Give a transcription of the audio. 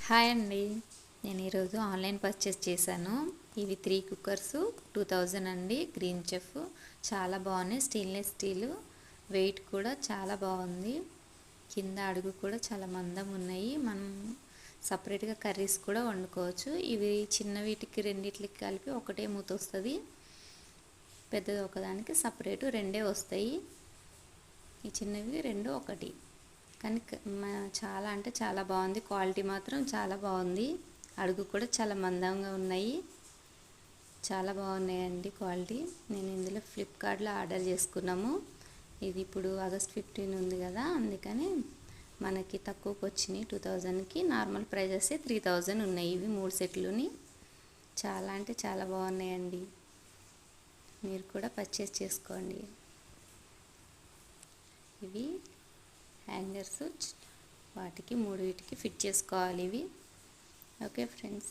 Hi అండి. నేను ఈరోజు ఆన్లైన్ పర్చేస్ చేశాను. ఇవి 3 కుక్కర్స్ 2000 అండి. గ్రీన్ చెఫ్ చాలా బాగున్నాయి. స్టెయిన్లెస్ స్టీల్, వెయిట్ కూడా చాలా బాగుంది. కింద అడుగు కూడా చాలా మందం ఉన్నాయి. మనం సపరేట్గా కర్రీస్ కూడా వండుకోవచ్చు. ఇవి చిన్న వీటికి రెండిట్లకి కలిపి ఒకటే మూత వస్తుంది. పెద్దది ఒకదానికి సపరేటు రెండే వస్తాయి. ఈ చిన్నవి రెండు ఒకటి. కానీ చాలా అంటే చాలా బాగుంది. క్వాలిటీ మాత్రం చాలా బాగుంది. అడుగు కూడా చాలా మందంగా ఉన్నాయి. చాలా బాగున్నాయండి క్వాలిటీ. నేను ఇందులో ఫ్లిప్కార్ట్లో ఆర్డర్ చేసుకున్నాము. ఇది ఇప్పుడు ఆగస్ట్ 15 ఉంది కదా, అందుకని మనకి తక్కువకి వచ్చినాయి. 2000కి నార్మల్ ప్రైజెస్ 3000 ఉన్నాయి. ఇవి 3 సెట్లుని చాలా అంటే చాలా బాగున్నాయండి. మీరు కూడా పర్చేస్ చేసుకోండి. ఇవి హ్యాంగర్స్, వాటికి 3 ఫిట్ చేసుకోవాలి ఇవి. Okay friends.